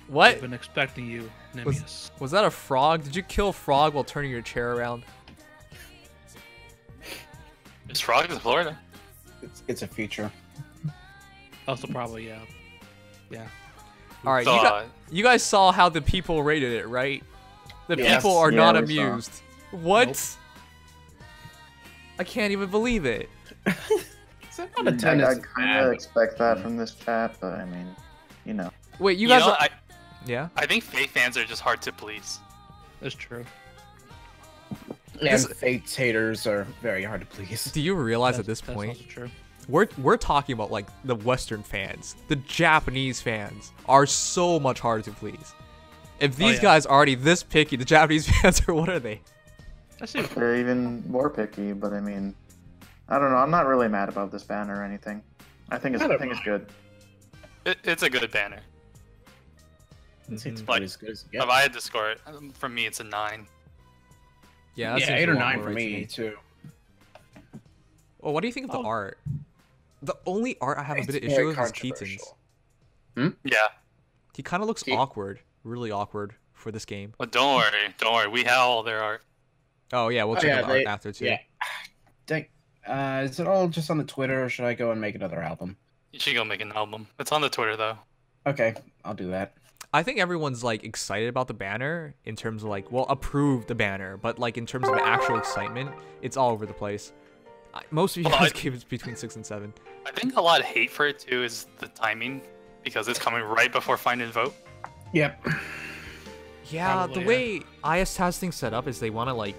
What? I've been expecting you, Nimious. Was that a frog? Did you kill a frog while turning your chair around? It's frogs in Florida. It's a feature. Also, probably, yeah. Yeah. All right, So, you guys saw how the people rated it, right? The Yes. people are Yeah, not we amused. What? Nope. I can't even believe it. Not a 10 I is kind of expect that from this chat, but I mean, you know. Wait, you you guys know, are... Yeah? I think Faye fans are just hard to please. That's true. And Fate's haters are very hard to please. Do you realize at this That's point, also true. we're talking about like the Western fans. The Japanese fans are so much harder to please. If these yeah. guys are already this picky, the Japanese fans are, what are they? They're even more picky, but I mean, I don't know. I'm not really mad about this banner or anything. I think it's good. It's a good banner. It's Mhm. about as good as it gets. If I had to score it, from me, it's a 9. Yeah, that Yeah, seems 8 or a lot 9 more for right to me too. Oh, what do you think of the art? The only art I have a bit of It's issue very with is Keaton's. controversial. Yeah. He kind of looks Ke- awkward, really awkward for this game. But don't worry. We have all their art. Oh yeah, we'll check out the art after too. Yeah. Dang. Is it all just on the Twitter, or should I go and make another album? You should go make an album. It's on the Twitter though. Okay, I'll do that. I think everyone's like excited about the banner in terms of like, well, approve the banner, but like in terms of actual excitement, it's all over the place. Most of you Well, guys gave it between 6 and 7. I think a lot of hate for it too is the timing, because it's coming right before Find and Vote. Yep. Yeah, Probably, the way IS has things set up is they want to like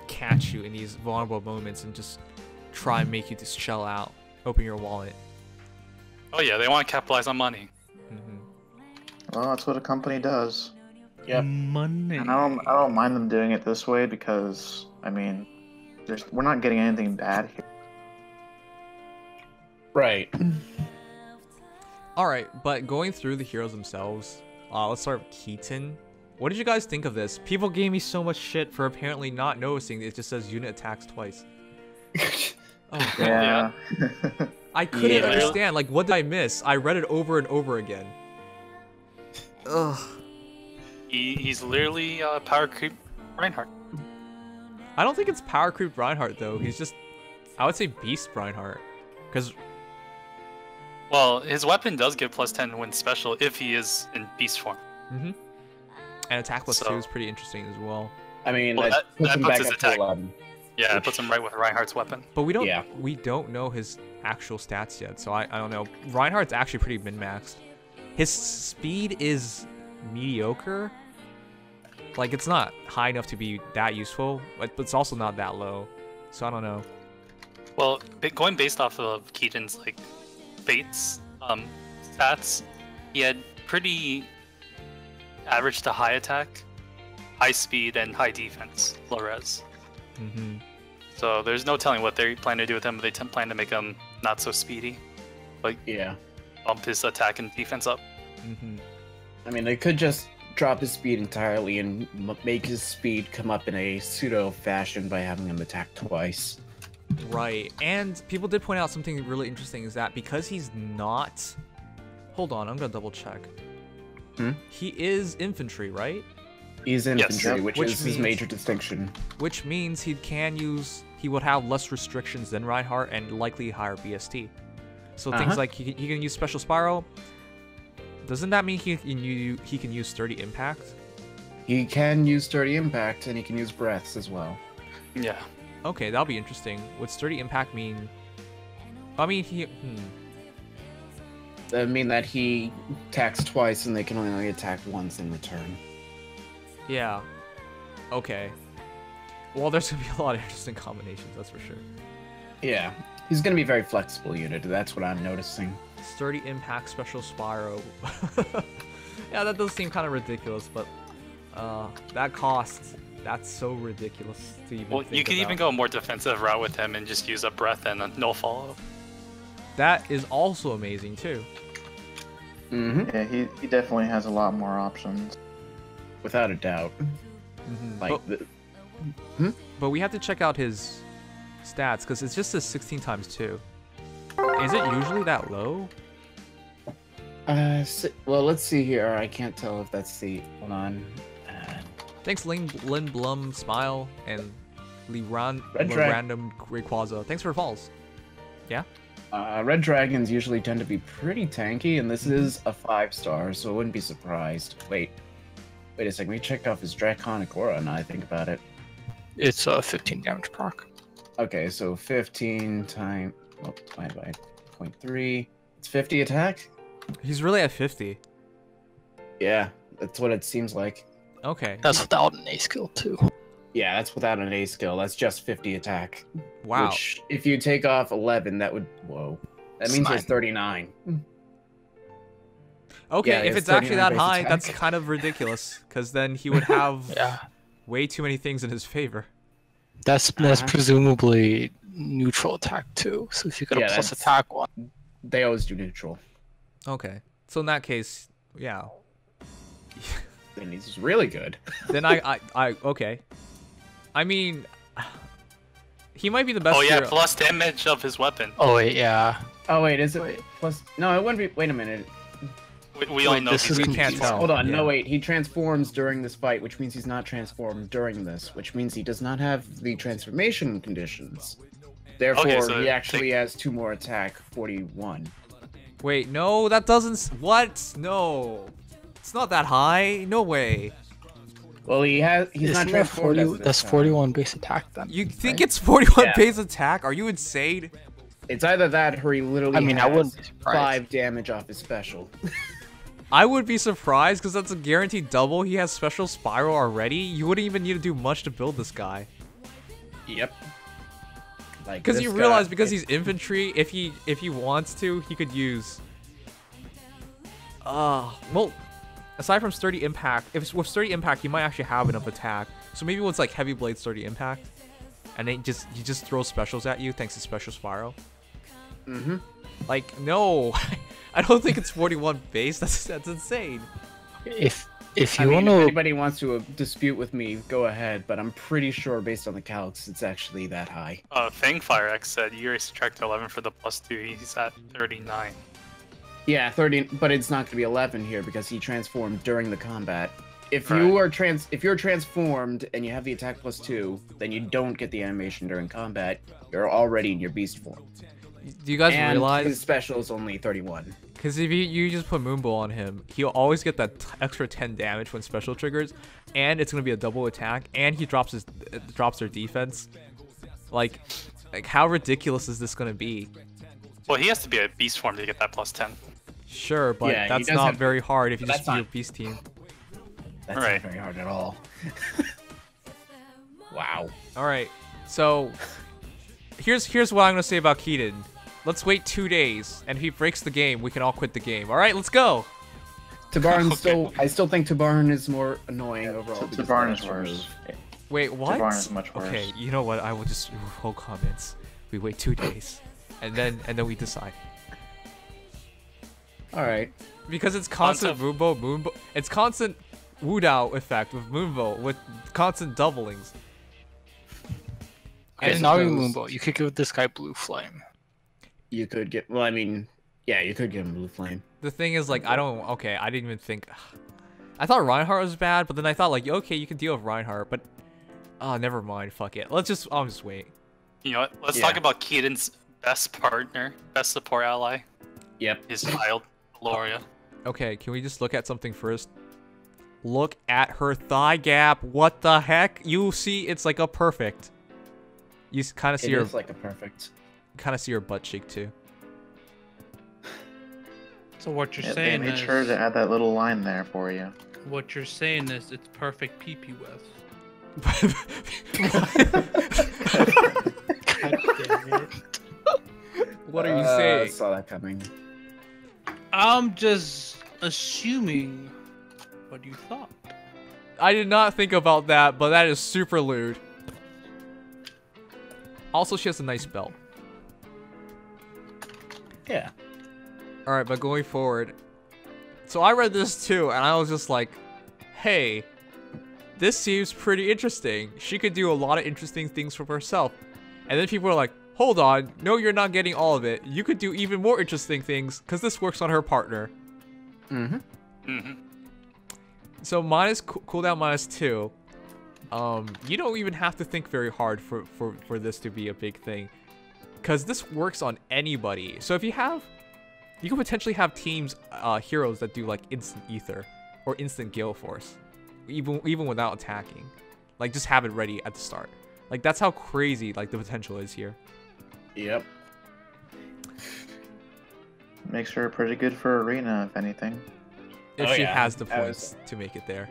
catch you in these vulnerable moments and just try and make you just shell out, open your wallet. Oh yeah, they want to capitalize on money. Well, that's what a company does. Yep. Money. And I don't mind them doing it this way because, I mean, we're not getting anything bad here. Right. All right, but going through the heroes themselves, let's start with Keaton. What did you guys think of this? People gave me so much shit for apparently not noticing it just says unit attacks twice. Oh god. Yeah. I couldn't Yeah. understand. Like, what did I miss? I read it over and over again. Ugh. He's literally power creep Reinhardt. I don't think it's power creep Reinhardt though. He's just, I would say beast Reinhardt, because Well, his weapon does give +10 when special if he is in beast form. and attack +2 So- is pretty interesting as well. I mean, Well, that puts that him puts back his up attack. to 11. Yeah, it puts him right with Reinhardt's weapon. But we don't Yeah. know his actual stats yet, so I don't know. Reinhardt's actually pretty min-maxed. His speed is mediocre. Like, it's not high enough to be that useful, but it's also not that low. So I don't know. Well, going based off of Keaton's like Fate's stats, he had pretty average to high attack, high speed, and high defense, low res. So there's no telling what they plan to do with him. They plan to make him not so speedy, like Yeah. bump his attack and defense up. I mean, they could just drop his speed entirely and make his speed come up in a pseudo fashion by having him attack twice. Right, and people did point out something really interesting is that because he's not... Hold on, I'm gonna double check. He is infantry, right? He's infantry, Yep. which Which is his means- major distinction. Which means he would have less restrictions than Reinhardt and likely higher BST. So things like he can use Special Spiral. Doesn't that mean he can use Sturdy Impact? He can use Sturdy Impact, and he can use Breaths as well. Yeah. Okay, that'll be interesting. Would Sturdy Impact mean... I mean, That mean that he attacks twice, and they can only attack once in return. Yeah. Okay. Well, there's gonna be a lot of interesting combinations, that's for sure. Yeah. He's going to be very flexible unit, that's what I'm noticing. Sturdy Impact, Special Spyro. Yeah, that does seem kind of ridiculous, but that cost, that's so ridiculous to even Well, think you can even about. go a more defensive route with him and just use a breath and a no follow. That is also amazing too. Yeah, he definitely has a lot more options. Without a doubt. Like, But we have to check out his stats because it's just a 16 times 2. Is it usually that low? Well, let's see here. I can't tell if that's the. Hold on. Thanks, Lin Blum Smile and Red Random Rayquaza. Thanks for falls. Yeah. Red dragons usually tend to be pretty tanky, and this is a 5-star, so I wouldn't be surprised. Wait a second. We checked off his Draconic Aura. Now I think about it. It's 15 damage proc. Okay, so 15 times divided by 0.3. It's 50 attack. He's really at 50. Yeah, that's what it seems like. Okay. That's without an A skill too. Yeah, that's without an A skill. That's just 50 attack. Wow. Which, if you take off 11, that would... Whoa. That means there's 39. Okay, Yeah, if it's it's actually 39 that base high, attack. that's kind of ridiculous. Because then he would have Yeah. way too many things in his favor. That's presumably neutral attack too. So if you got Yeah, a plus that's- attack one. They always do neutral. Okay. So in that case, yeah. And he's really good. Then I okay. I mean, he might be the best. Oh yeah, hero. plus damage of his weapon. Oh wait, yeah. Oh, wait, is it Wait. plus... No, it wouldn't be... Wait a minute. We all Wait, know this he's is we can't confusing. tell. Hold on, yeah. no, wait. He transforms during this fight, which means he's not transformed during this, which means he does not have the transformation conditions. Therefore, Okay, so he actually has 2 more attack, 41. Wait, no, that doesn't. What? No, it's not that high. No way. Well, he's not Isn't that transformed 40? as this That's time. 41 base attack then. You think right? it's 41 Yeah. base attack? Are you insane? It's either that or he literally I mean, I has wouldn't be surprised. 5 damage off his special. I would be surprised because that's a guaranteed double. He has special spiral already. You wouldn't even need to do much to build this guy. Yep. Like Because this you guy- realize because he's infantry, if he wants to, he could use. Well, aside from sturdy impact, if it's with sturdy impact, he might actually have enough attack. So maybe it's like heavy blade sturdy impact, and then he just throws specials at you thanks to special spiral. Mm-hmm. Like no, I don't think it's 41 base. That's insane. If I you mean, want if to, anybody wants to dispute with me, go ahead. But I'm pretty sure, based on the calcs, it's actually that high. Fangfire X said you subtract 11 for the +2. He's at 39. Yeah, 30, but it's not going to be 11 here because he transformed during the combat. If Right. you are if you're transformed and you have the attack +2, then you don't get the animation during combat. You're already in your beast form. Do you guys and realize? his special is only 31. Because if you just put Moonbow on him, he'll always get that extra 10 damage when special triggers, and it's gonna be a double attack, and he drops their defense. Like how ridiculous is this gonna be? Well, he has to be a beast form to get that +10. Sure, but Yeah, he that's does not have- very hard if you but just that's do your not- beast team. That's Right. not very hard at all. Wow. All right, so here's what I'm gonna say about Keaton. Let's wait 2 days, and if he breaks the game, we can all quit the game. All right, let's go. Tabarin I still think Tabarin is more annoying overall. because Tabarin of is the worse. move. Wait, what? Tabarin is much worse. Okay, you know what? I will just remove whole comments. We wait 2 days, and then we decide. All right. Because it's constant Moonbow. It's constant Wudao effect with Moonbow with constant doublings. I and not even suppose Moonbow, you could give this guy Blue Flame. You could get. Well, I mean, yeah, you could give him Blue Flame. The thing is, like, I didn't even think. I thought Reinhardt was bad, but then I thought, like, okay, you can deal with Reinhardt, but never mind. Fuck it. I'll just wait. You know what? Let's Yeah. talk about Keaton's best partner, best support ally, Yep. his child, Velouria. Okay, can we just look at something first? Look at her thigh gap. What the heck? You see, it's like a perfect. You kind of see It her, is like a perfect. kind of see her butt cheek too. So what you're Yeah, they saying made is, sure to add that little line there for you. what you're saying is it's perfect pee-pee with. God damn it. What are you I saying? saw that coming. I'm just assuming what you thought. I did not think about that, but that is super lewd. Also, she has a nice belt. Yeah. Alright, but going forward. So I read this too, and I was just like, hey, this seems pretty interesting. She could do a lot of interesting things for herself. And then people are like, hold on, no, you're not getting all of it. You could do even more interesting things, because this works on her partner. Mm-hmm. Mm-hmm. So cooldown -2. You don't even have to think very hard for this to be a big thing, because this works on anybody. So if you could potentially have teams, heroes that do like instant ether or instant gale force, even without attacking. Like just have it ready at the start. Like that's how crazy like the potential is here. Yep. Makes her pretty good for arena, if anything. If Oh, she yeah. has the points to make it there.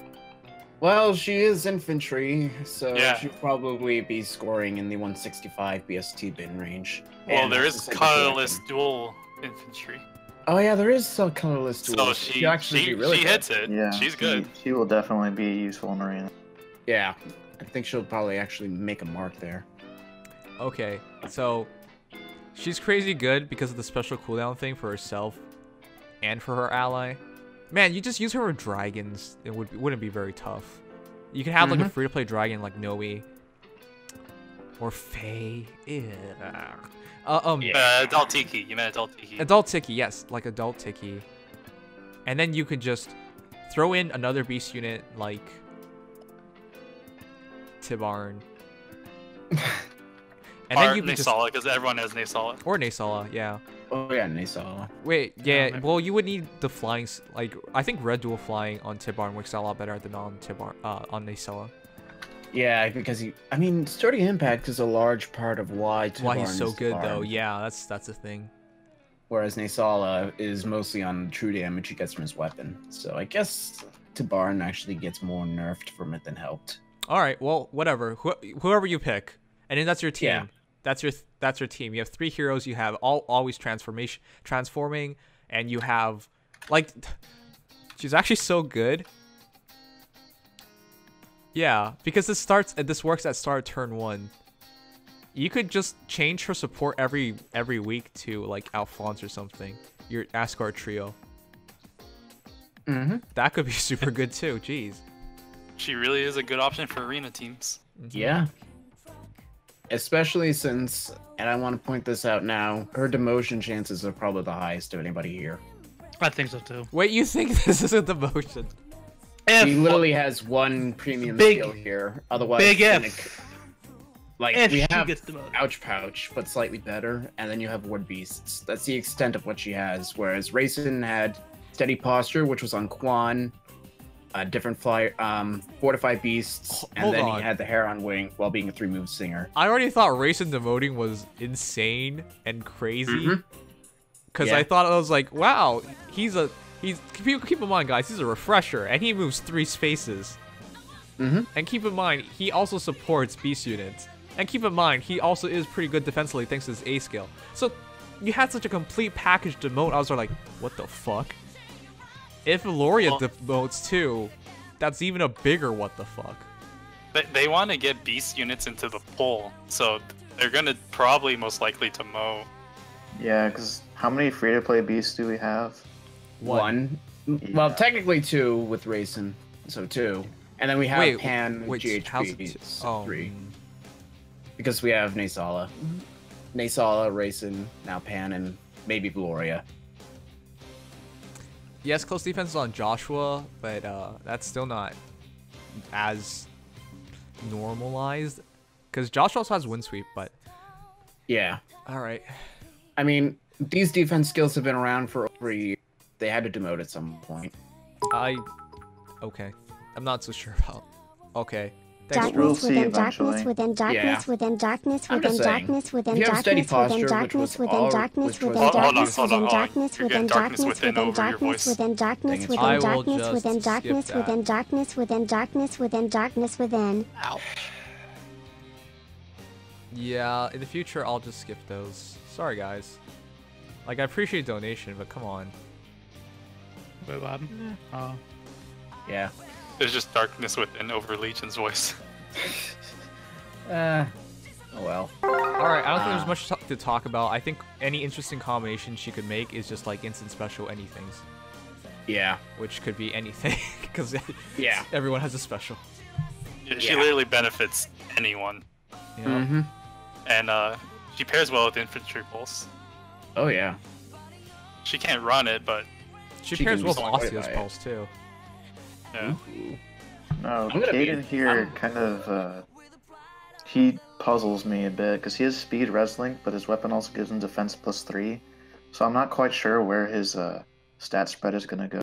Well, she is infantry, so Yeah. she'll probably be scoring in the 165 BST bin range. Well, And there that's is the same colorless weapon. dual infantry. Oh yeah, there is some colorless So duels. she She'll actually be really she good. hits it. Yeah, She's good. She will definitely be useful in arena. Yeah, I think she'll probably actually make a mark there. Okay, so she's crazy good because of the special cooldown thing for herself and for her ally. Man, you just use her with dragons. It wouldn't be very tough. You can have like a free-to-play dragon like Noe or Faye. Yeah. Adult Tiki. You meant Adult Tiki. Adult Tiki, yes, like Adult Tiki. And then you could just throw in another beast unit like Tibarn. And Or then you could just Nasala, because everyone has Nasala. or Nasala, yeah. Oh yeah, Nisa. Wait, yeah. maybe. Well, you would need the flying. Like, I think red dual flying on Tibarn works out a lot better than on on Nasala. Yeah, because I mean, Sturdy Impact is a large part of why Why he's Tibarn so is good though? Tibarn. Yeah, that's a thing. Whereas Nasala is mostly on the true damage he gets from his weapon. So I guess Tibarn actually gets more nerfed from it than helped. All right, well, whatever. Whoever you pick, and then that's your team. Yeah. That's your team. You have 3 heroes. You have always transforming, and you have like she's actually so good. Yeah, because this works at start of turn 1. You could just change her support every week to like Alphonse or something. Your Asgard trio. Mm-hmm. That could be super good too. Jeez. She really is a good option for arena teams. Yeah. Especially since, and I want to point this out now, her demotion chances are probably the highest of anybody here. I think so too. Wait, you think this is a demotion? She literally has one premium Big- skill here. Otherwise, Big then F. like If we she have gets demoted. Ouch Pouch, but slightly better, and then you have Wood Beasts. That's the extent of what she has. Whereas Rayson had Steady Posture, which was on Quan, different flyer, Fortified Beasts, and Hold then on. he had the Hair on Wing while being a 3-move singer. I already thought Rayson demoting was insane and crazy. Mhm. Because Yeah. I thought I was like, wow, he's keep in mind, guys, he's a refresher, and he moves 3 spaces. Mhm. And keep in mind, he also supports beast units. And keep in mind, he also is pretty good defensively thanks to his A skill. So you had such a complete package to demote. I was like, what the fuck? If Velouria demotes too, that's even a bigger what the fuck. They want to get beast units into the pool, so they're gonna probably most likely to mow. Yeah, because how many free-to-play beasts do we have? One. Yeah. Well, technically 2 with Rayson, so 2. And then we have Pan wait, how's it GHP, two? so 3. Because we have Nasala. Nasala, Rayson, now Pan, and maybe Velouria. Yes, close defense is on Joshua, but that's still not as normalized. Because Joshua also has wind sweep, but Yeah. all right. I mean, these defense skills have been around for over a year. They had to demote at some point. Okay. I'm not so sure about. Okay. Thanks, We'll Darkness see within darkness eventually. within darkness Yeah. within darkness I'm within just saying, darkness within if you have steady darkness within posture, darkness which was within all- darkness which was within all- darkness Hold on, within darkness You're within getting darkness darkness within within over your darkness voice. within darkness Dang it. within I will darkness just within skip darkness that. within darkness within darkness within darkness within. Yeah, in the future, I'll just skip those. Sorry, guys. Like, I appreciate donation, but come on. Wait, what happened? Yeah. There's just darkness within over Legion's voice. Oh well. Alright, I don't think there's much to talk about. I think any interesting combination she could make is just like instant special anythings. Yeah. Which could be anything, because Yeah. everyone has a special. She Yeah. literally benefits anyone, You know? Mm-hmm. and she pairs well with infantry pulse. Oh yeah. She can't run it, but She She pairs can with be swayed Osteo's by it. Pulse too. Yeah. No, I'm gonna be- Kaden here kind of he puzzles me a bit because he has speed wrestling, but his weapon also gives him defense +3. So I'm not quite sure where his stat spread is gonna go.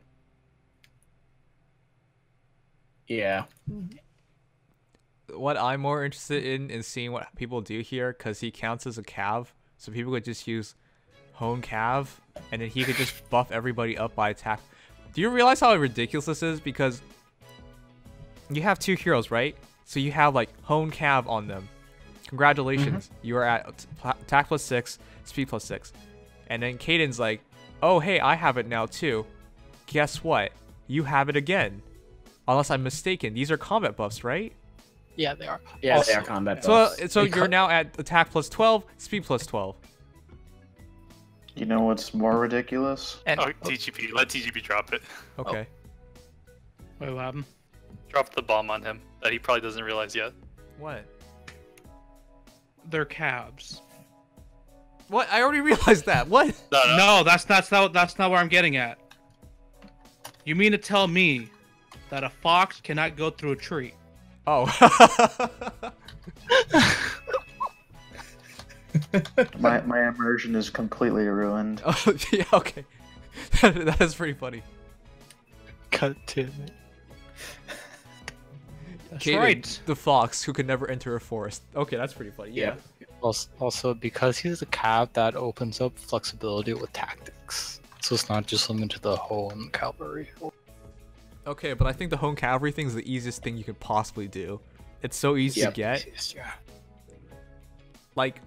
Yeah. What I'm more interested in is seeing what people do here, because he counts as a cav, so people could just use hone cav, and then he could just buff everybody up by attack. Do you realize how ridiculous this is? Because you have 2 heroes, right? So you have like hone cav on them. Congratulations, you are at attack +6, speed +6. And then Kaden's like, oh hey, I have it now too. Guess what? You have it again. Unless I'm mistaken, these are combat buffs, right? Yeah, they are. Yeah, Also, they are combat So, buffs. so you're now at attack +12, speed +12. You know what's more ridiculous? And Oh, TGP. Let TGP drop it. Okay. Wait, what happened? Drop the bomb on him that he probably doesn't realize yet. What? They're cabs. What? I already realized that. What? No, that's not where I'm getting at. You mean to tell me that a fox cannot go through a tree? Oh. My immersion is completely ruined. Oh, yeah, okay. That is pretty funny. God damn it. That's Kaden, right. the fox who could never enter a forest. Okay, that's pretty funny. Yeah. Also, because he's a cab, that opens up flexibility with tactics. So it's not just limited to the hone cavalry. Okay, but I think the hone cavalry thing is the easiest thing you could possibly do. It's so easy to get. Yeah. Like,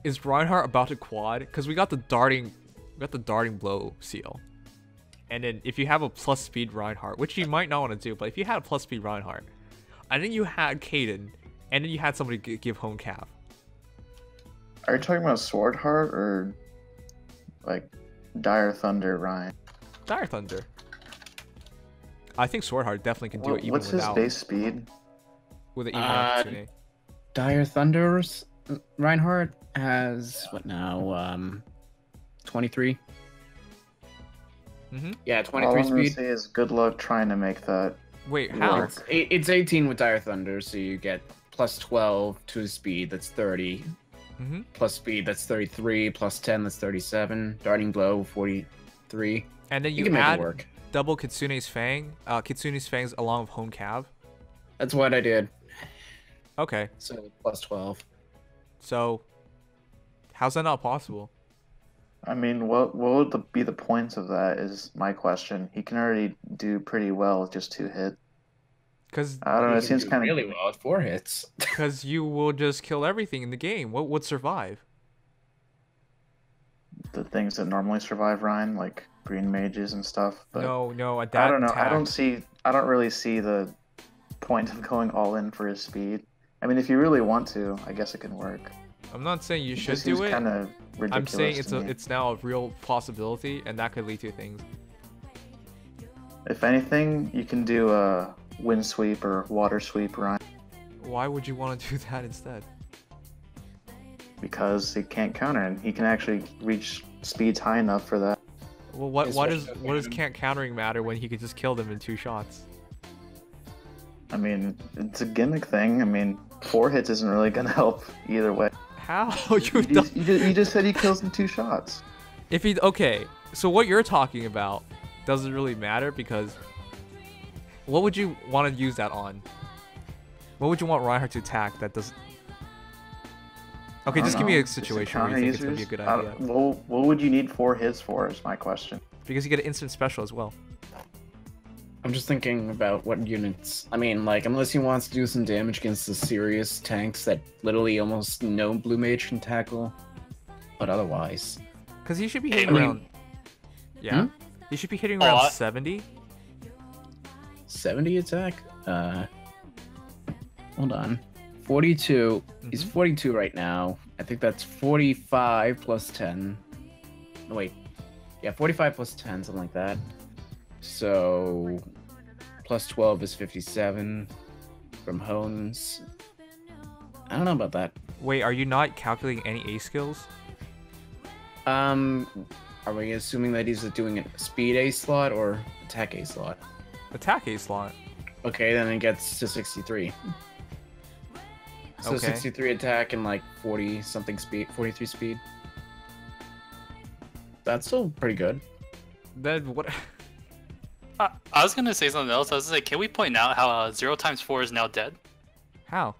is Reinhardt about to quad? Because we got the darting blow seal. And then if you have a plus speed Reinhardt, which you might not want to do, but if you had a plus speed Reinhardt, and then you had Kaden, and then you had somebody give home cav. Are you talking about Sword Heart or like Dire Thunder Ryan? Dire Thunder. I think Swordheart definitely can do it even What's his without. base speed? With an Kitsune. Dire Thunder's Reinhardt has what now? 23. Mm-hmm. Yeah, All 23 I'm gonna speed. say is good luck trying to make that. Wait, how? work. It's 18 with Dire Thunder, so you get plus 12 to the speed. That's 30. Mm-hmm. Plus speed, that's 33. Plus 10, that's 37. Darting blow, 43. And then You you can make add it work. double Kitsune's fangs along with home cav. That's what I did. Okay, So plus 12. so how's that not possible? I mean, what would be the points of that? Is my question. He can already do pretty well with just 2 hits. Because I don't know. It seems kind of really well at 4 hits. you will just kill everything in the game. What would survive? the things that normally survive Ryan, like green mages and stuff. But No, at that I don't know. attack, I don't really see the point of going all in for his speed. I mean, if you really want to, I guess it can work. I'm not saying you should This do seems it. kind of ridiculous. I'm saying to me. it's now a real possibility, and that could lead to things. If anything, you can do a wind sweep or water sweep, Ryan, Why would you want to do that instead? because he can't counter and he can actually reach speeds high enough for that. Well, what Especially does can't countering matter when he could just kill them in 2 shots? I mean, it's a gimmick thing. I mean, 4 hits isn't really gonna help either way. How You just said he kills in 2 shots. If he okay, so what you're talking about doesn't really matter because what would you want to use that on? What would you want Reinhardt to attack that does? Okay, just give me a situation where you think it's gonna be a good idea. What would you need 4 hits for? Is my question. Because you get an instant special as well. I'm just thinking about what units. I mean, like, unless he wants to do some damage against the serious tanks that literally almost no blue mage can tackle. But otherwise. Because he should be Hey, hitting man. around. Yeah, Hmm? he should be hitting Oh, around 70. 70 attack? Hold on. 42. He's Mhm. 42 right now. I think that's 45 plus 10. No, wait. Yeah, 45 plus 10, something like that. So, plus 12 is 57 from Hones. I don't know about that. Wait, are you not calculating any A skills? Are we assuming that he's doing a speed A slot or attack A slot? Attack A slot. Okay, then it gets to 63. So Okay. 63 attack and like 40 something speed, 43 speed. That's still pretty good. Then what? I was gonna say something else. I was like, can we point out how 0 times 4 is now dead? How?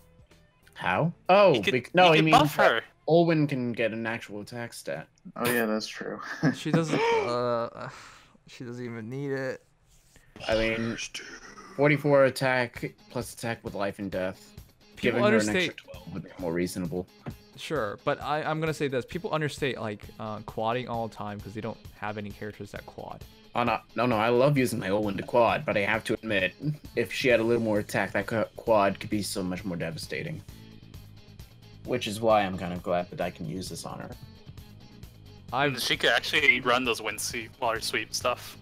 How? Oh, You could, no, you I could mean buff her. Olwen can get an actual attack stat. Oh yeah, that's true. She doesn't. She doesn't even need it. I mean, 44 attack plus attack with life and death. People Giving her an understate. extra 12 would be more reasonable. Sure, but I'm gonna say this: people understate like quadding all the time because they don't have any characters that quad. Oh no, I love using my Olwen to quad, but I have to admit, if she had a little more attack, that quad could be so much more devastating. Which is why I'm kind of glad that I can use this on her. She could actually run those wind sweep, water sweep stuff.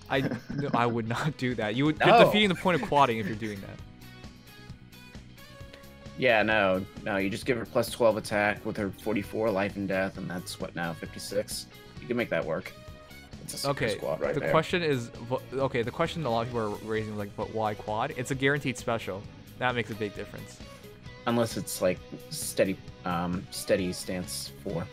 I would not do that. You're No. defeating the point of quadding if you're doing that. Yeah, no, you just give her plus 12 attack with her 44 life and death, and that's what now, 56? You can make that work. It's a super Okay, squad right the there. question is, okay, the question a lot of people are raising is like, but why quad? It's a guaranteed special. That makes a big difference. Unless it's like steady stance 4.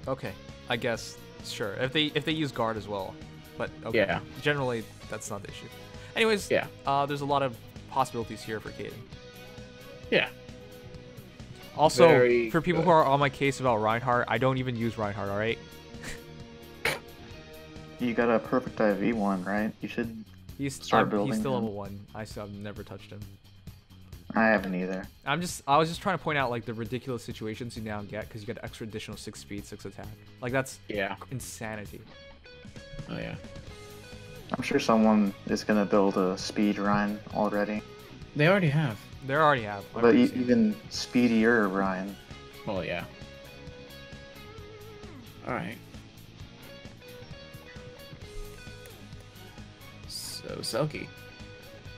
Okay, I guess sure. If they use guard as well, but okay. Yeah. Generally, that's not the issue. Anyways, Yeah. There's a lot of possibilities here for Kaden. Yeah. Also, Very for people good. who are on my case about Reinhardt, I don't even use Reinhardt. All right, You got a perfect IV one, right? You should. he's Start building he's still him. level 1. I still have never touched him. I haven't either. I was just trying to point out like the ridiculous situations you now get because you get extra additional 6 speed, 6 attack. Like that's Yeah. insanity. Oh yeah. I'm sure someone is gonna build a speed Ryan already. They already have. They already have. I've But already seen it. even speedier Ryan. Well, yeah. All right. So Selkie.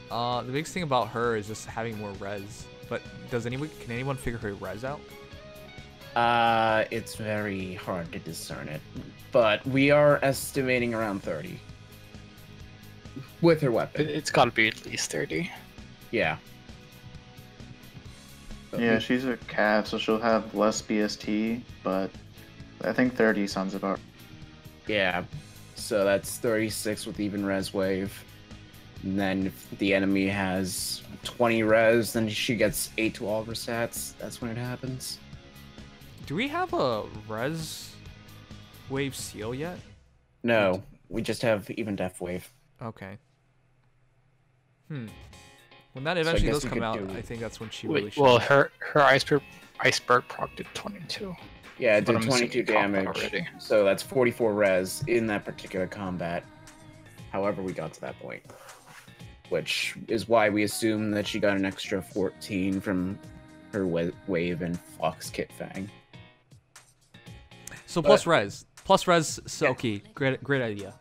The biggest thing about her is just having more res. But can anyone figure her res out? It's very hard to discern it, but we are estimating around 30 with her weapon. It's got to be at least 30. Yeah. Yeah, she's a cav, so she'll have less BST, but I think 30 sounds about. Yeah. So that's 36 with even res wave. And then if the enemy has 20 res, then she gets 8 to all of her stats. That's when it happens. Do we have a res wave seal yet? No, we just have even def wave. Okay. When that I eventually guess does we come could out, do- I think that's when she really Wait, should. well, her iceberg proc did 22. Yeah, it But did I'm 22 assuming combat damage. already. So that's 44 res in that particular combat. However, we got to that point. Which is why we assume that she got an extra 14 from her wave and Fox Kit Fang. So plus res. Plus res Selkie. Great idea.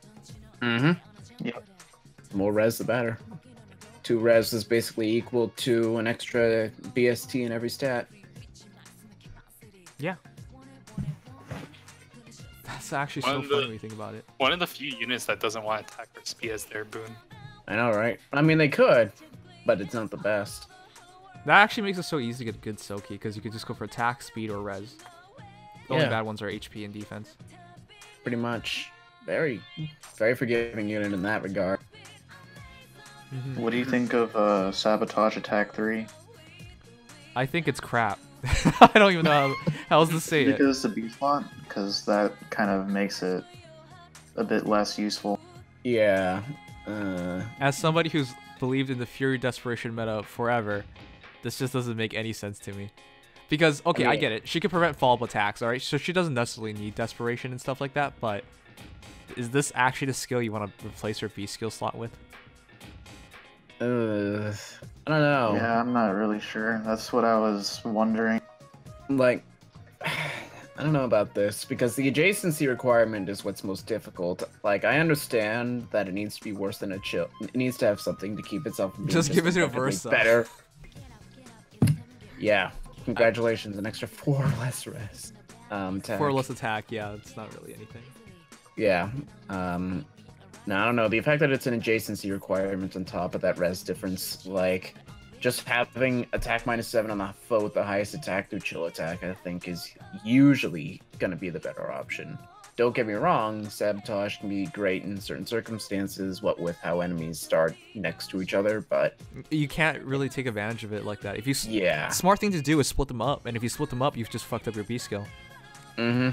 Mm-hmm. Yep. The more res, the better. 2 res is basically equal to an extra BST in every stat. Yeah. That's actually so One of funny the- when you think about it. One of the few units that doesn't want to attack or speed as their boon. I know, right? I mean, they could, but it's not the best. That actually makes it so easy to get good Selkie because you could just go for attack, speed, or res. The only Yeah. bad ones are HP and defense. Pretty much. Very forgiving unit in that regard. What do you think of Sabotage Attack 3? I think it's crap. I don't even know how else to say it. Because the B font, because that kind of makes it a bit less useful. Yeah. As somebody who's believed in the Fury Desperation meta forever, this just doesn't make any sense to me. Because, okay, I mean- get it. She can prevent follow-up attacks, alright? So she doesn't necessarily need Desperation and stuff like that, but is this actually the skill you want to replace her B skill slot with? I don't know. Yeah, I'm not really sure. That's what I was wondering. Like, I don't know about this because the adjacency requirement is what's most difficult. Like, I understand that it needs to be worse than a chill. It needs to have something to keep itself from being Just give it a effectively Versa. better. Yeah. Congratulations, an extra 4 less res. attack. For less attack, yeah, it's not really anything. Yeah. Now, I don't know. The fact that it's an adjacency requirement on top of that res difference, like, just having attack -7 on the foe with the highest attack through chill attack, I think, is usually going to be the better option. Don't get me wrong, sabotage can be great in certain circumstances, what with how enemies start next to each other, but... You can't really take advantage of it like that. If you Yeah. Smart thing to do is split them up, and if you split them up, you've just fucked up your B skill. Mm-hmm.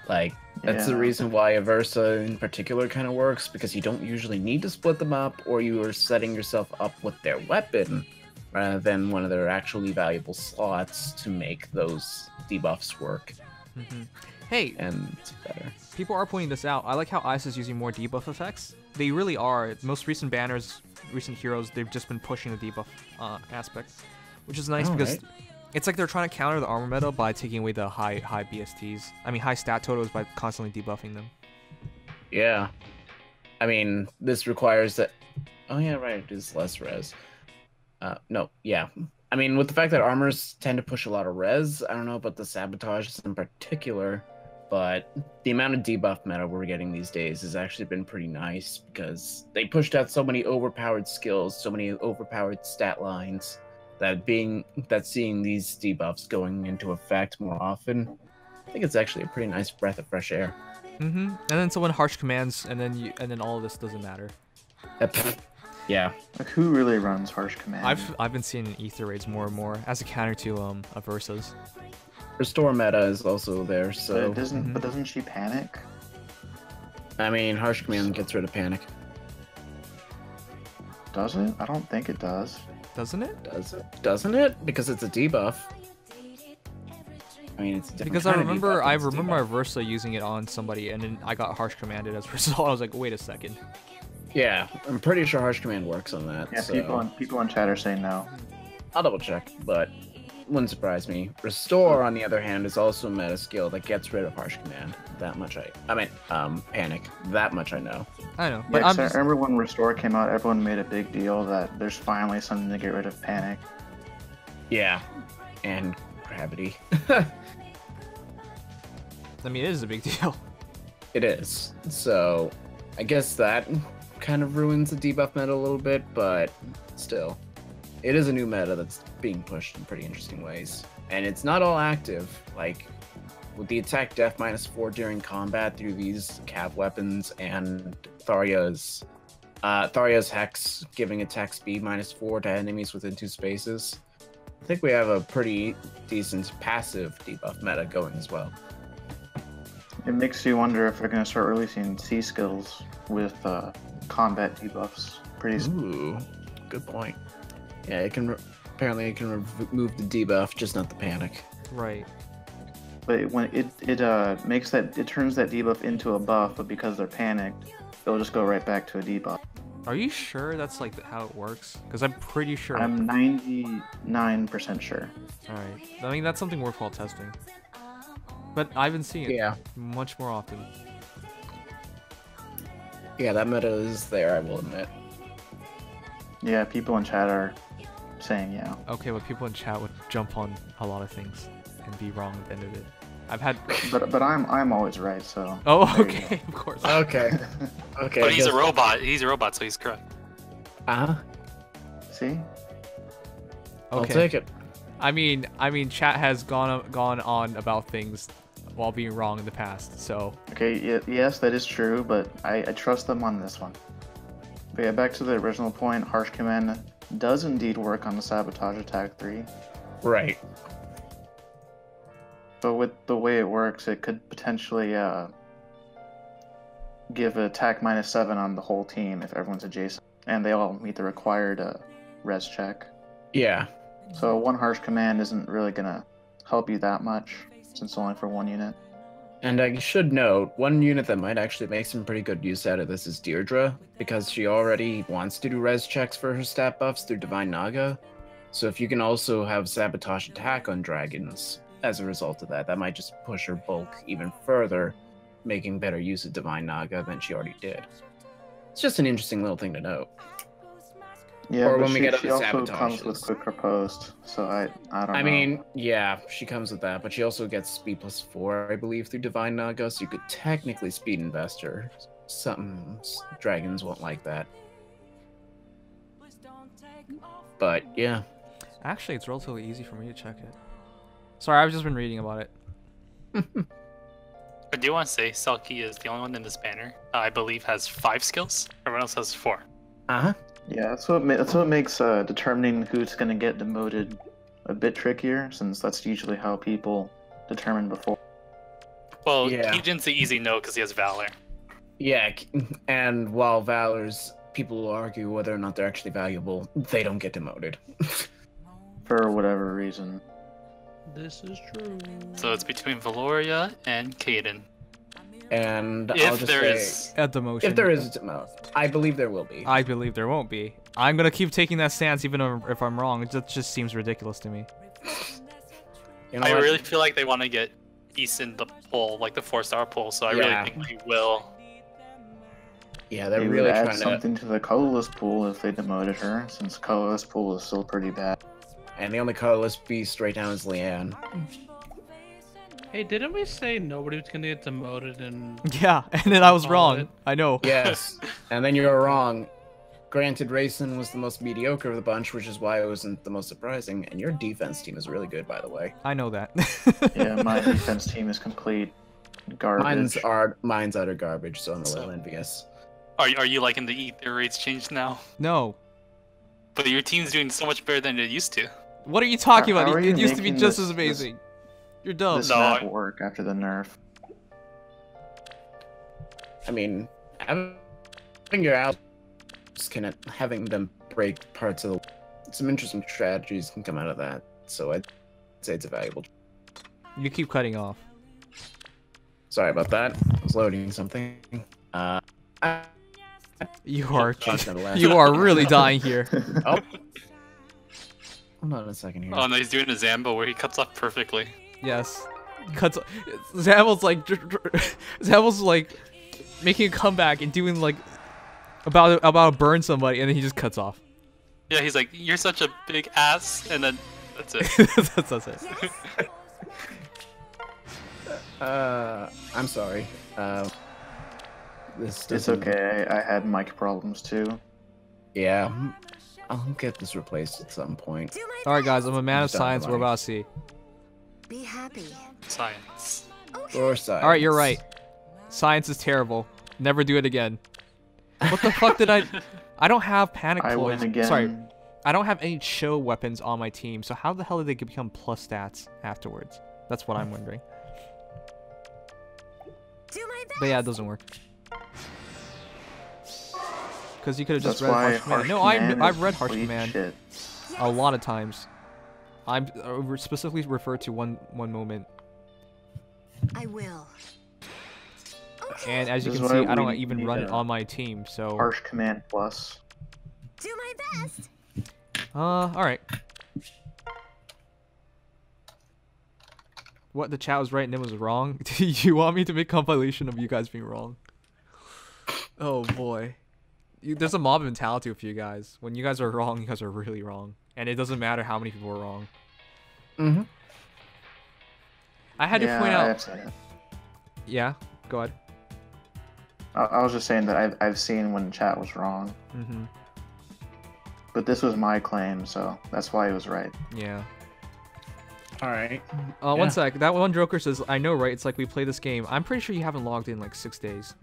Like, that's the reason why Aversa in particular kind of works, because you don't usually need to split them up, or you are setting yourself up with their weapon, rather than one of their actually valuable slots to make those debuffs work. Mm-hmm. Hey, And it's better. people are pointing this out. I like how Ice is using more debuff effects. They really are. Most recent banners, recent heroes, they've just been pushing the debuff aspect, which is nice because it's like they're trying to counter the armor meta by taking away the high BSTs. I mean, high stat totals by constantly debuffing them. Yeah. I mean, this requires that... Oh yeah, right, it is less res. No, yeah. I mean, with the fact that armors tend to push a lot of res, I don't know about the sabotages in particular, but the amount of debuff meta we're getting these days has actually been pretty nice because they pushed out so many overpowered skills, so many overpowered stat lines, that seeing these debuffs going into effect more often, I think it's actually a pretty nice breath of fresh air. Mm-hmm. And then someone harsh commands, and then all of this doesn't matter. Yeah. Like, who really runs harsh command? I've been seeing in ether raids more and more as a counter to Aversa's. Restore meta is also there, so... But doesn't she panic? I mean, harsh command gets rid of panic. Does it? I don't think it does. Doesn't it? Doesn't it? Because it's a debuff. I mean, it's a different Because kind I of remember debuff, it's a debuff. Aversa using it on somebody, and then I got harsh commanded as a result. I was like, wait a second. Yeah, I'm pretty sure harsh command works on that. Yeah, so... people in chat are saying no. I'll double check, but wouldn't surprise me. Restore, on the other hand, is also a meta skill that gets rid of harsh command. That much panic. That much I know. I know, But but I remember when Restore came out, everyone made a big deal that there's finally something to get rid of panic. Yeah, and gravity. I mean, it is a big deal. It is. So, I guess that kind of ruins the debuff meta a little bit, but still. It is a new meta that's being pushed in pretty interesting ways. And it's not all active. Like, with the attack def -4 during combat through these cav weapons and Tharia's Hex giving attack speed -4 to enemies within 2 spaces, I think we have a pretty decent passive debuff meta going as well. It makes you wonder if they're going to start releasing C skills with combat debuffs pretty soon. Ooh, good point. Yeah, apparently it can remove the debuff, just not the panic. Right. But when it makes that, it turns that debuff into a buff, but because they're panicked, they'll just go right back to a debuff. Are you sure that's like how it works? Because I'm pretty sure. I'm 99% sure. Alright. I mean, that's something worthwhile testing. But I've been seeing it much more often. Yeah, that meta is there, I will admit. Yeah, people in chat are saying yeah. Okay, but people in chat would jump on a lot of things and be wrong at the end of it. I've had. But I'm always right, so. Oh, okay, of course. Okay. Okay. But he's a robot. He's a robot, so he's correct. See? Okay. I'll take it. I mean, chat has gone on about things while being wrong in the past, so. Okay, yes, that is true, but I trust them on this one. But yeah, back to the original point, Harsh Command does indeed work on the Sabotage Attack 3. Right. But with the way it works, it could potentially give attack -7 on the whole team if everyone's adjacent, and they all meet the required res check. Yeah. So one Harsh Command isn't really gonna help you that much, since it's only for one unit. And I should note, one unit that might actually make some pretty good use out of this is Deirdre, because she already wants to do res checks for her stat buffs through Divine Naga. So if you can also have Sabotage Attack on dragons as a result of that, that might just push her bulk even further, making better use of Divine Naga than she already did. It's just an interesting little thing to note. Yeah, Or but when we she, get she other also comes with sabotages. quick riposte, so I don't know. I mean, yeah, she comes with that, but she also gets speed +4, I believe, through Divine Naga, so you could technically speed invest her. Some dragons won't like that. But yeah. Actually, it's relatively easy for me to check it. Sorry, I've just been reading about it. I do want to say Selkie is the only one in this banner I believe has 5 skills. Everyone else has 4. Uh-huh. Yeah, that's what makes determining who's gonna get demoted a bit trickier, since that's usually how people determine before. Well, Yeah. Keaton's the easy no because he has Valor. Yeah, and while Valor's people will argue whether or not they're actually valuable, they don't get demoted. For whatever reason. This is true. So it's between Velouria and Kaden. And I'll If just there say, is, At the motion. if there is a demote, I believe there will be. I believe there won't be. I'm gonna keep taking that stance even if I'm wrong. It just seems ridiculous to me. You know I what? really feel like they want to get East in the poll, like the 4-star poll. So I Yeah. really think they will. Yeah, they're They really would add trying to, something to the colorless pool if they demoted her, since colorless pool is still pretty bad. and the only colorless beast right now is Leanne. Hey, didn't we say nobody was gonna get demoted and Yeah, and then I was Call wrong. it. I know. Yes, and then you were wrong. Granted, Rayson was the most mediocre of the bunch, which is why it wasn't the most surprising. And your defense team is really good, by the way. I know that. Yeah, my defense team is complete garbage. Mine's utter garbage, so I'm a So- little envious. Are you liking the ether rates changed now? No. But your team's doing so much better than it used to. What are you talking How about? are It you used to be making just this- as amazing. You're dumb. This No, map I- work after the nerf. I mean, having your allies having them break parts of the... Some interesting strategies can come out of that, so I'd say it's a valuable... You keep cutting off. Sorry about that. I was loading something. You are Nonetheless. you are really dying here. Oh. Hold on a second here. Oh no, he's doing a Zambo where he cuts off perfectly. Yes. Cuts. Zamel's like making a comeback and doing like about to burn somebody, and then he just cuts off. Yeah, he's like, "You're such a big ass," and then that's it. that's it. I'm sorry. This It's doesn't... okay, I had mic problems too. Yeah, I'll get this replaced at some point. All right, guys. I'm a man of Done, science. We're buddy. about to see. Be happy. Science. Or science. All right, you're right. Science is terrible. Never do it again. What the fuck did I? I don't have panic I win ploys. again. Sorry, I don't have any show weapons on my team. So how the hell did they become plus stats afterwards? That's what I'm wondering. Do my best. But yeah, it doesn't work. Because you could have just That's read why Harsh Command. No, Command I've is read Harsh complete Command shit. a lot of times. I'm specifically referred to one moment, I will. and as you This can is see, why I don't we even need run it a on my team. So, Harsh Command Plus. Do my best. all right. What, the chat was right and it was wrong? Do you want me to make a compilation of you guys being wrong? Oh boy. There's a mob mentality with you guys. When you guys are wrong, you guys are really wrong. And it doesn't matter how many people are wrong. Mm-hmm. I had to point I've out... said it. Yeah, go ahead. I was just saying that I've seen when chat was wrong. Mm-hmm. But this was my claim, so that's why it was right. Yeah. All right. One Yeah. sec. That one Joker says, I know, right? It's like we play this game. I'm pretty sure you haven't logged in like 6 days.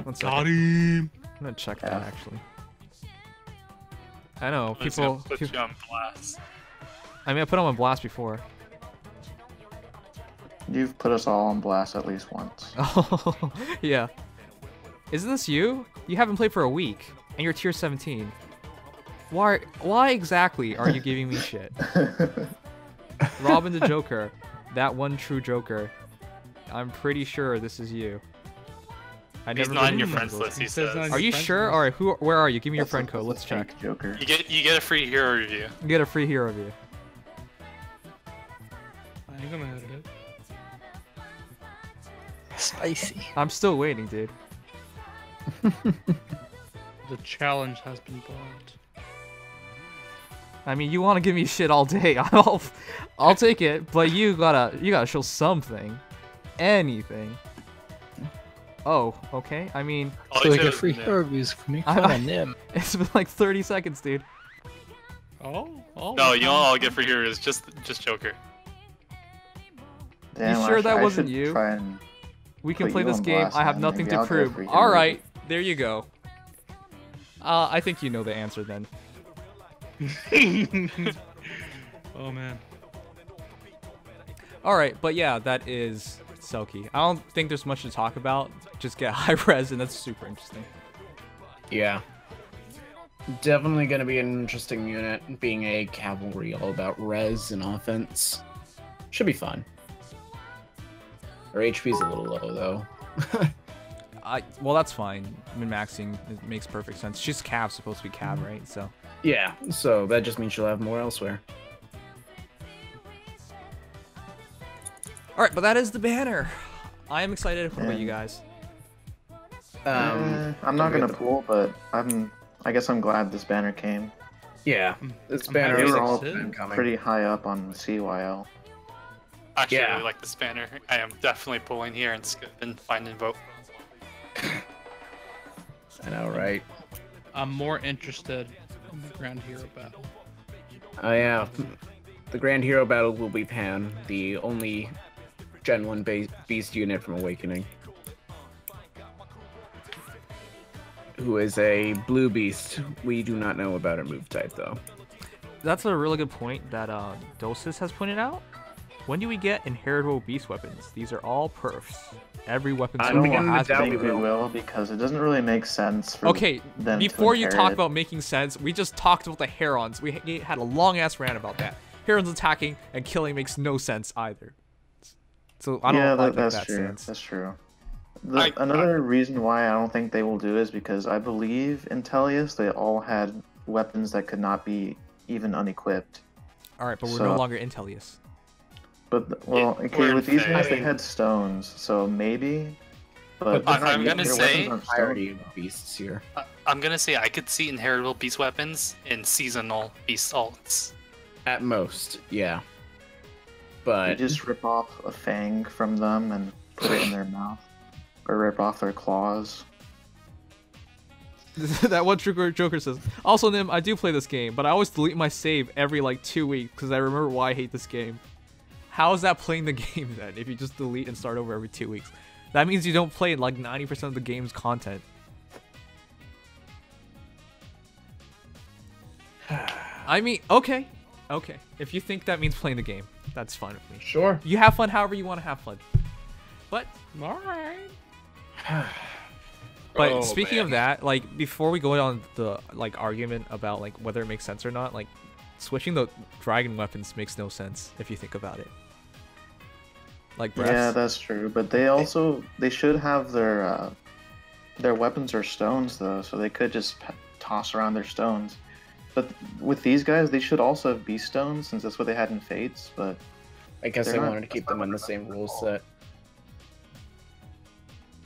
One second. Got him. I'm gonna check Yeah. that actually. I know, It's gonna people... put you on blast. I mean, I put them on blast before. You've put us all on blast at least once. Oh, yeah. Isn't this you? You haven't played for a week, and you're tier 17. Why exactly are you giving me shit? Robin the Joker. That one true Joker. I'm pretty sure this is you. I He's never not been in your to friends those. list. He He says says. not- Are you friends sure? list. Alright, where are you? Give me your That's friend a- code. Let's that's a check. fake Joker. You get a free hero review. You get a free hero review. I ain't gonna edit it. Spicy. I'm still waiting, dude. The challenge has been brought. I mean, you want to give me shit all day, I'll take it, but you gotta show something, anything. Oh, okay. I mean, All So you like do a is free Nim. hero abuse for me. I- Come on, Nim. it's been like 30 seconds, dude. Oh. No, you all get for yours. Just Joker. Damn, sure I that I wasn't should you? Try and We can Put play you this on game. blast, I have man. nothing Maybe to I'll go prove. for you. All right, there you go. I think you know the answer then. Oh man. All right, but yeah, that is Selkie. I don't think there's much to talk about. Just get high res, and that's super interesting. Yeah. Definitely going to be an interesting unit, being a cavalry all about res and offense. Should be fun. Her HP's a little low, though. Well, that's fine. Min-maxing, it makes perfect sense. She's Cav, supposed to be Cav, right? So. Yeah, so that just means she'll have more elsewhere. All right, but that is the banner. I am excited. What about you guys? I'm not gonna pull, but I guess I'm glad this banner came. Yeah, this I'm banner happy is They were all coming. pretty high up on CYL. Actually, I Yeah. really like this banner. I am definitely pulling here and skipping, finding vote. I know, right? I'm more interested in the Grand Hero battle. Oh yeah, the Grand Hero battle will be Pan, the only Gen 1 beast unit from Awakening. Who is a blue beast. We do not know about her move type, though. That's a really good point that Dosis has pointed out. When do we get inheritable beast weapons? These are all perfs. Every weapon I so don't far begin to has doubt been. think we will because it doesn't really make sense for Okay, them to before you talk inherit. about making sense, we just talked about the Herons. We had a long ass rant about that. Herons attacking and killing makes no sense either. So I don't Yeah, like that's that true. stance. That's true. Another Reason why I don't think they will do is because I believe in Tellius they all had weapons that could not be even unequipped. All right, but we're So- no longer Intellius. But well, we're okay, in with these Fae. guys they had stones, so maybe. But I'm they're not- gonna their say- weapons aren't Entirety stone. of beasts here. I'm gonna say I could see inheritable beast weapons in seasonal beast alts. At most, yeah. You But just rip off a fang from them and put it in their mouth, or rip off their claws. That one Joker says. Also, Nim, I do play this game, but I always delete my save every like 2 weeks because I remember why I hate this game. How is that playing the game then? If you just delete and start over every 2 weeks, that means you don't play like 90% of the game's content. I mean, okay. If you think that means playing the game, that's fine with me. sure. You have fun however you want to have fun. But Alright. But Oh, speaking man. of that, like before we go on the like argument about like whether it makes sense or not, like switching the dragon weapons makes no sense if you think about it. Like breaths. Yeah, that's true. But they should have their weapons are stones though, so they could just toss around their stones. But with these guys, they should also have beast stones since that's what they had in Fates. But I guess They're they not- wanted to keep them in the same rule set.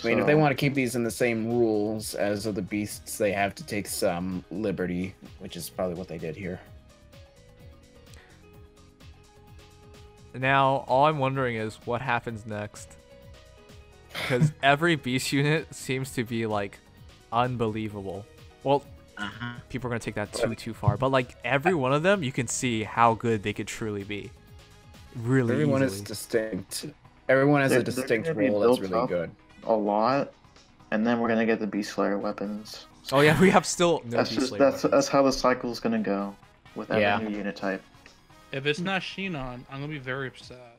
I mean, so- if they want to keep these in the same rules as other beasts, they have to take some liberty, which is probably what they did here. Now all I'm wondering is what happens next. Because every beast unit seems to be like unbelievable. Well, people are gonna take that too far, but like every one of them, you can see how good they could truly be. Really Everyone easily. is distinct. Everyone has They're- a they're distinct gonna be role that's built really up. good. a lot, and then we're gonna get the Beast Slayer weapons. Oh yeah, we have still no That's Beast just Slayer that's how the cycle's gonna go with every Yeah. new unit type. If it's not Shinon, I'm gonna be very upset.